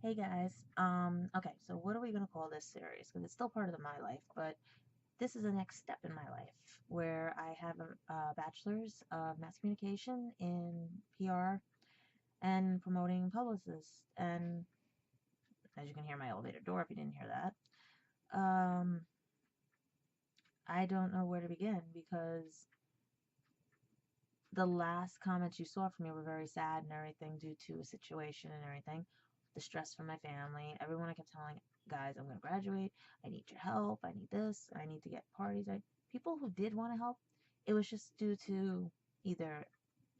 Hey guys, okay, so what are we gonna call this series? Because it's still part of my life, but this is the next step in my life where I have a bachelor's of mass communication in PR and promoting publicists. And as you can hear my elevator door, if you didn't hear that, I don't know where to begin because the last comments you saw from me were very sad and everything due to a situation and everything, the stress from my family. Everyone I kept telling, guys, I'm going to graduate. I need your help. I need this. I need to get parties. People who did want to help, it was just due to either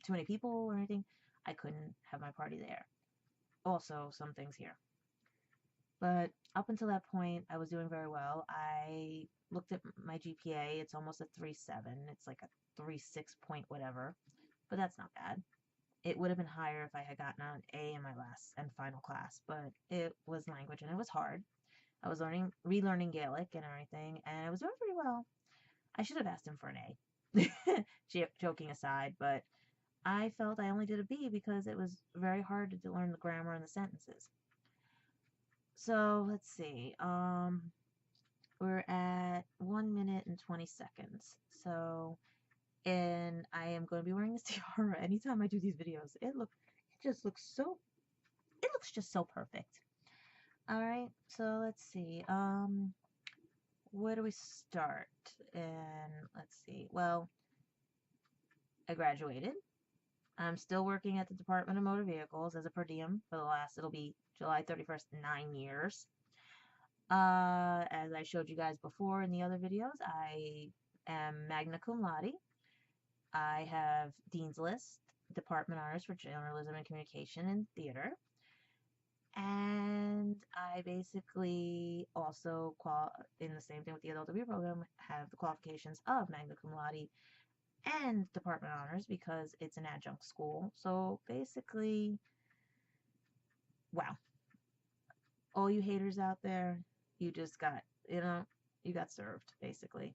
too many people or anything. I couldn't have my party there. Also, some things here. But up until that point, I was doing very well. I looked at my GPA. It's almost a 3.7. It's like a 3.6 point whatever, but that's not bad. It would have been higher if I had gotten an A in my last and final class, but it was language and it was hard. I was relearning Gaelic and everything, and I was doing pretty well. I should have asked him for an A, joking aside, but I felt I only did a B because it was very hard to learn the grammar and the sentences. So let's see. We're at 1 minute and 20 seconds. So, and I am going to be wearing this tiara anytime I do these videos. It just looks so it looks just so perfect. All right, so let's see. Where do we start? And let's see. Well, I graduated. I'm still working at the Department of Motor Vehicles as a per diem for the last, it'll be July 31st, 9 years. As I showed you guys before in the other videos, I am magna cum laude. I have Dean's List, Department Honors for Journalism and Communication and Theater. And I basically also, in the same thing with the adult degree program, have the qualifications of magna cum laude and department honors because it's an adjunct school. So basically, wow, all you haters out there, you just got, you got served basically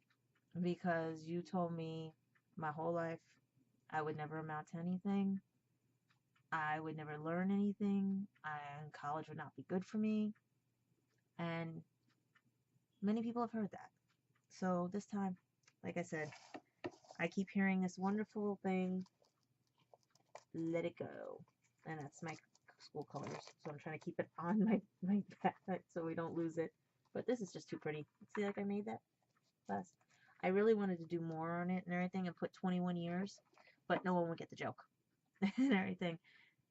because you told me my whole life I would never amount to anything. I would never learn anything. And college would not be good for me. And many people have heard that. So this time, like I said, I keep hearing this wonderful thing, let it go. And that's my school colors. So I'm trying to keep it on my back so we don't lose it. But this is just too pretty. See, like I made that last. I really wanted to do more on it and everything and put 21 years, but no one would get the joke and everything.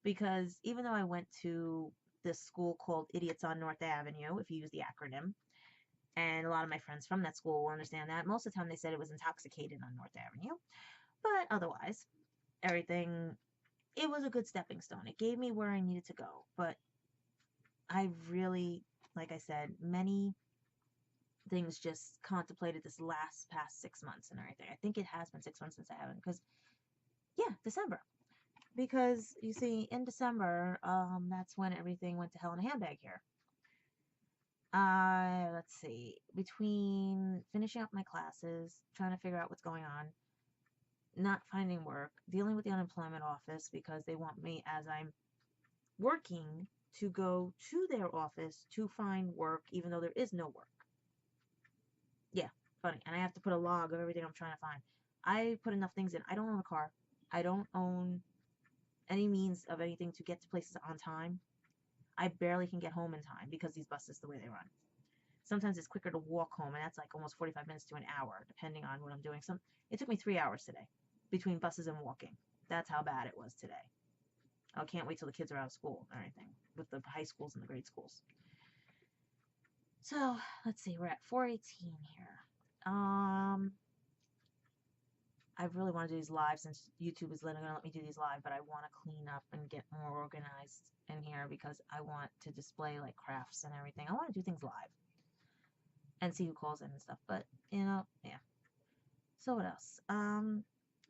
Because even though I went to this school called Idiots on North Avenue, if you use the acronym, and a lot of my friends from that school will understand that. Most of the time they said it was intoxicated on North Avenue, but otherwise, everything, it was a good stepping stone. It gave me where I needed to go, but I really, like I said, many things just contemplated this past 6 months and everything. I think it has been 6 months since I haven't, because, yeah, December. Because, you see, in December, that's when everything went to hell in a handbag here. Let's see, between finishing up my classes, trying to figure out what's going on, not finding work, dealing with the unemployment office because they want me as I'm working to go to their office to find work even though there is no work. Yeah, funny. And I have to put a log of everything I'm trying to find. I put enough things in. I don't own a car. I don't own any means of anything to get to places on time. I barely can get home in time because these buses, the way they run. Sometimes it's quicker to walk home, and that's like almost 45 minutes to an hour, depending on what I'm doing. It took me 3 hours today between buses and walking. That's how bad it was today. I can't wait till the kids are out of school or anything with the high schools and the grade schools. So let's see, we're at 4:18 here. I really want to do these live since YouTube is going to let me do these live, but I want to clean up and get more organized in here because I want to display like crafts and everything. I want to do things live and see who calls in and stuff. But yeah. So what else?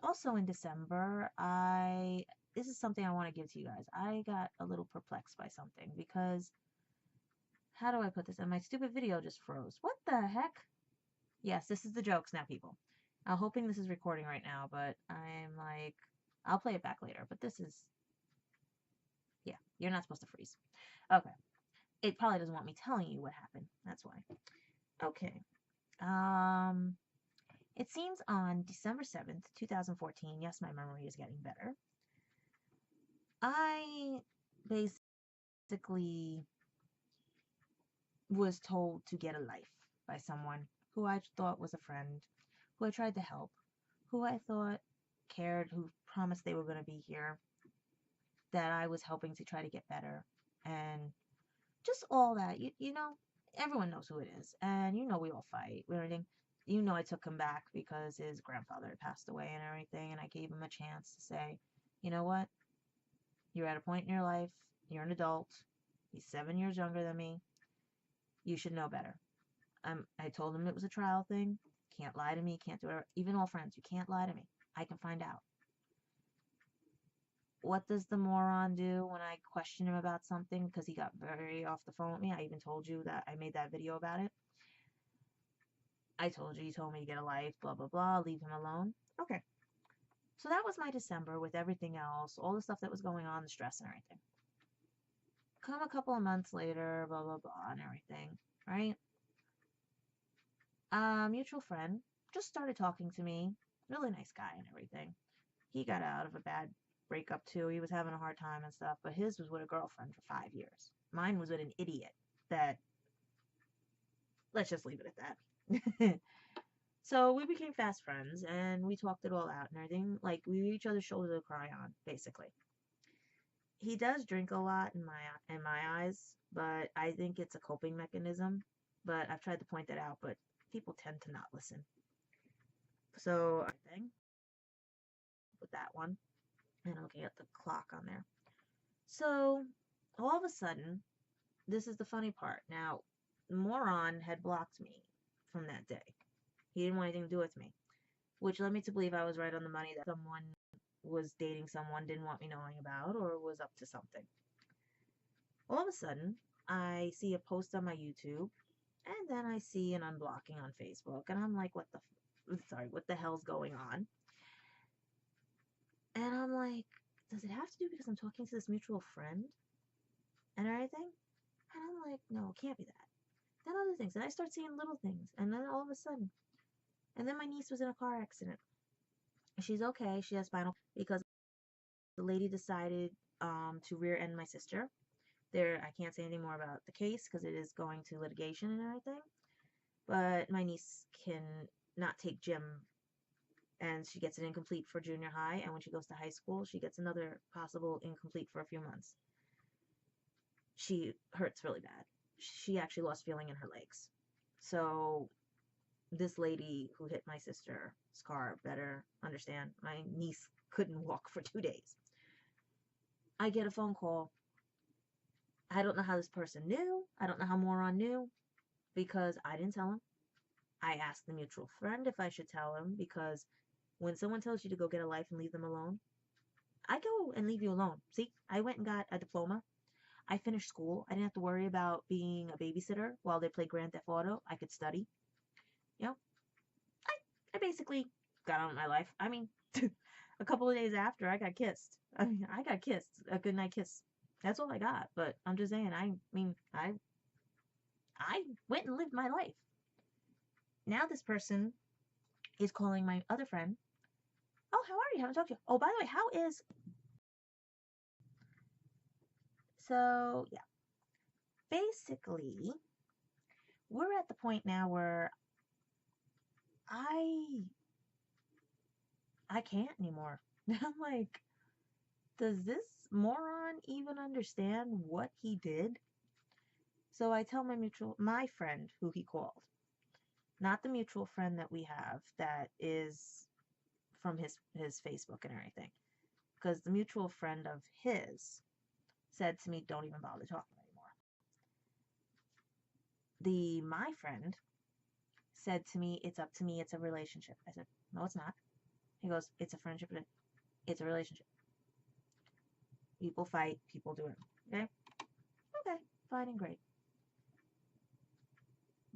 Also in December, this is something I want to give to you guys. I got a little perplexed by something because how do I put this? And my stupid video just froze. What the heck? Yes, this is the jokes now, people. I'm hoping this is recording right now, but I'm like, I'll play it back later. But this is, yeah, you're not supposed to freeze. Okay. It probably doesn't want me telling you what happened. That's why. Okay. Um, it seems on December 7th, 2014, yes, my memory is getting better, I basically was told to get a life by someone who I thought was a friend, who I tried to help, who I thought cared, who promised they were going to be here, that I was helping to try to get better, and just all that. You know, everyone knows who it is, and you know we all fight and everything. You know I took him back because his grandfather had passed away and everything, and I gave him a chance to say, you know what, you're at a point in your life, you're an adult, he's 7 years younger than me, you should know better. I told him it was a trial thing. Can't lie to me, can't do it. Even all friends, you can't lie to me. I can find out. What does the moron do when I question him about something? Because he got very off the phone with me. I even told you that I made that video about it. I told you, told me to get a life, blah, blah, blah, leave him alone. Okay. So that was my December with everything else, all the stuff that was going on, the stress and everything. Come a couple of months later, blah, blah, blah, and everything, right? Mutual friend just started talking to me. Really nice guy and everything. He got out of a bad breakup too. He was having a hard time and stuff, but his was with a girlfriend for 5 years. Mine was with an idiot that, let's just leave it at that. So we became fast friends and we talked it all out and everything. Like we were each other's shoulder to cry on, basically. He does drink a lot in my eyes, but I think it's a coping mechanism. But I've tried to point that out, but people tend to not listen. So I think with that one, and I'm looking at the clock on there. So all of a sudden, this is the funny part. Now, moron had blocked me from that day. He didn't want anything to do with me, which led me to believe I was right on the money that someone was dating someone didn't want me knowing about or was up to something. All of a sudden, I see a post on my YouTube, and then I see an unblocking on Facebook, and I'm like, what the hell's going on? And I'm like, does it have to do because I'm talking to this mutual friend and everything? And I'm like, no, it can't be that. Then other things, and I start seeing little things, and then all of a sudden, and then my niece was in a car accident. She's okay. She has spinal because the lady decided to rear end my sister. There, I can't say anything more about the case because it is going to litigation and everything. But my niece can not take gym, and she gets an incomplete for junior high, and when she goes to high school, she gets another possible incomplete for a few months. She hurts really bad. She actually lost feeling in her legs. So this lady who hit my sister's car better understand. My niece couldn't walk for 2 days. I get a phone call. I don't know how this person knew. I don't know how moron knew because I didn't tell him. I asked the mutual friend if I should tell him because when someone tells you to go get a life and leave them alone, I go and leave you alone. See, I went and got a diploma. I finished school. I didn't have to worry about being a babysitter while they play Grand Theft Auto. I could study. You know, I basically got on with my life. I mean, a couple of days after, I got kissed. I got kissed. A goodnight kiss. That's all I got. But I'm just saying, I went and lived my life. Now this person is calling my other friend. Oh, how are you? Haven't talked to you. Oh, by the way, how is... So, yeah. Basically, we're at the point now where I can't anymore. I'm like, does this moron even understand what he did? So I tell my friend who he called, not the mutual friend that we have that is from his Facebook and everything, because the mutual friend of his said to me, don't even bother talking anymore. My friend said to me, it's up to me, it's a relationship. I said, no, it's not. He goes, it's a friendship, it's a relationship. People fight, people do it. Okay? Okay, fine and great.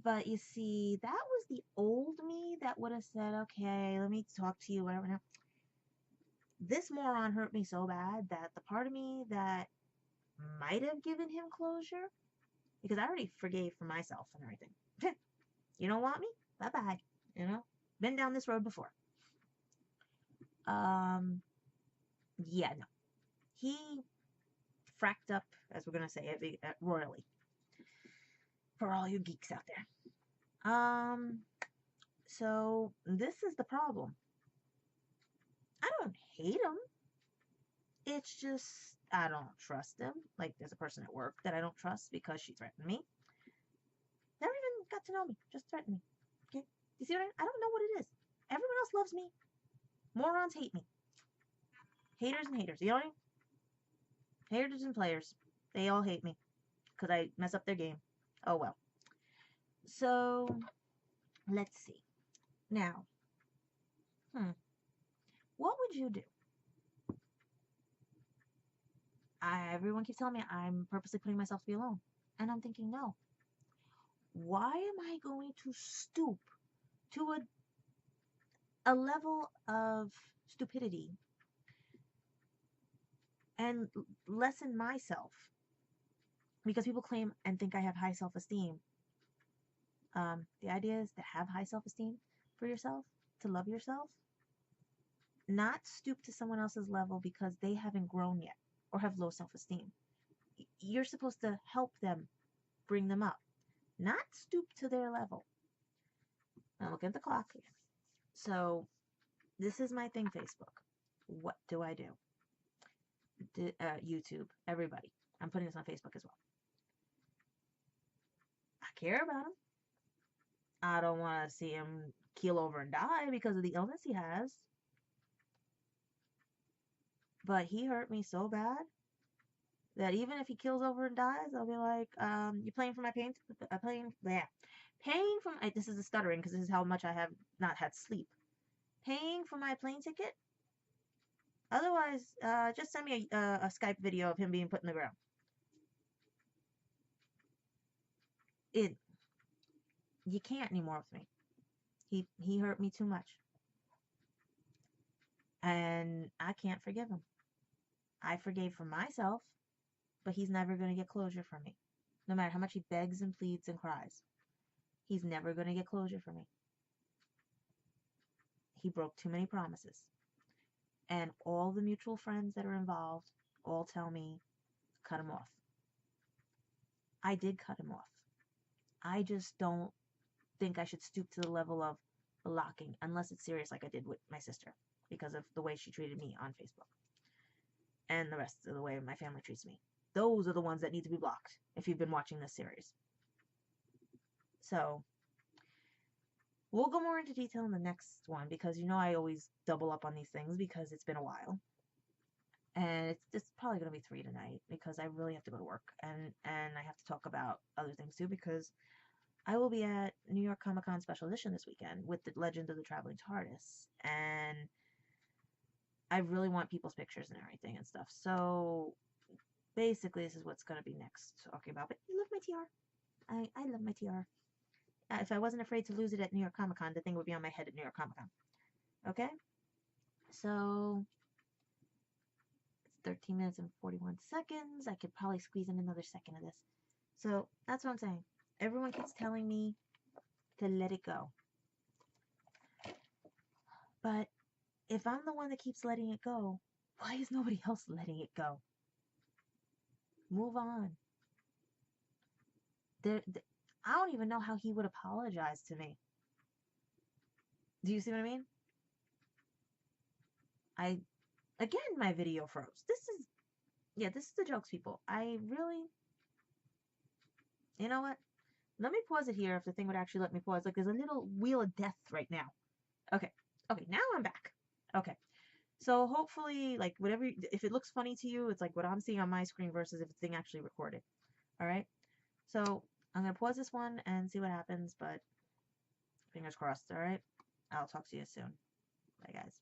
But you see, that was the old me that would have said, okay, let me talk to you, whatever. Now, this moron hurt me so bad that the part of me that might have given him closure because I already forgave for myself and everything. You don't want me? Bye-bye. You know? Been down this road before. Yeah, no. He fracked up, as we're going to say, royally. For all you geeks out there. So this is the problem. I don't hate him. It's just, I don't trust him. Like, there's a person at work that I don't trust because she threatened me. Never even got to know me. Just threatened me. Okay? You see what I don't know what it is. Everyone else loves me. Morons hate me. Haters and haters. You know what I mean? Haters and players. They all hate me. Because I mess up their game. Oh, well. So, let's see. Now, what would you do? Everyone keeps telling me I'm purposely putting myself to be alone. And I'm thinking, no. Why am I going to stoop to a level of stupidity and lessen myself? Because people claim and think I have high self-esteem. The idea is to have high self-esteem for yourself, to love yourself, not stoop to someone else's level because they haven't grown yet or have low self-esteem. You're supposed to help them, bring them up, not stoop to their level. Now look at the clock here. So this is my thing, Facebook. What do I do? YouTube, everybody. I'm putting this on Facebook as well. I care about him. I don't want to see him keel over and die because of the illness he has. But he hurt me so bad that even if he kills over and dies, I'll be like, you paying for my pain? Paying for my, this is a stuttering because this is how much I have not had sleep. Paying for my plane ticket? Otherwise, just send me a Skype video of him being put in the ground. You can't anymore with me. He hurt me too much. And I can't forgive him. I forgave for myself, but he's never going to get closure from me. No matter how much he begs and pleads and cries. He's never going to get closure from me. He broke too many promises. And all the mutual friends that are involved all tell me, cut him off. I did cut him off. I just don't think I should stoop to the level of blocking, unless it's serious like I did with my sister, because of the way she treated me on Facebook. And the rest of the way my family treats me. Those are the ones that need to be blocked, if you've been watching this series. So, we'll go more into detail in the next one, because you know I always double up on these things because it's been a while. And it's probably going to be 3 tonight, because I really have to go to work. And I have to talk about other things too, because I will be at New York Comic Con Special Edition this weekend with the Legend of the Traveling TARDIS. And I really want people's pictures and everything and stuff. So basically, this is what's going to be next talking about. But I love my TR. I love my TR. If I wasn't afraid to lose it at New York Comic Con, the thing would be on my head at New York Comic Con. Okay? So, it's 13 minutes and 41 seconds. I could probably squeeze in another second of this. So, that's what I'm saying. Everyone keeps telling me to let it go. But if I'm the one that keeps letting it go, why is nobody else letting it go? Move on. I don't even know how he would apologize to me. Do you see what I mean? Again, my video froze. This is the jokes, people. I really, you know what? Let me pause it here if the thing would actually let me pause. Like, there's a little wheel of death right now. Okay, now I'm back. Okay, so hopefully, like, whatever, if it looks funny to you, it's like what I'm seeing on my screen versus if it's thing actually recorded. Alright, so I'm going to pause this one and see what happens, but fingers crossed, alright? I'll talk to you soon. Bye, guys.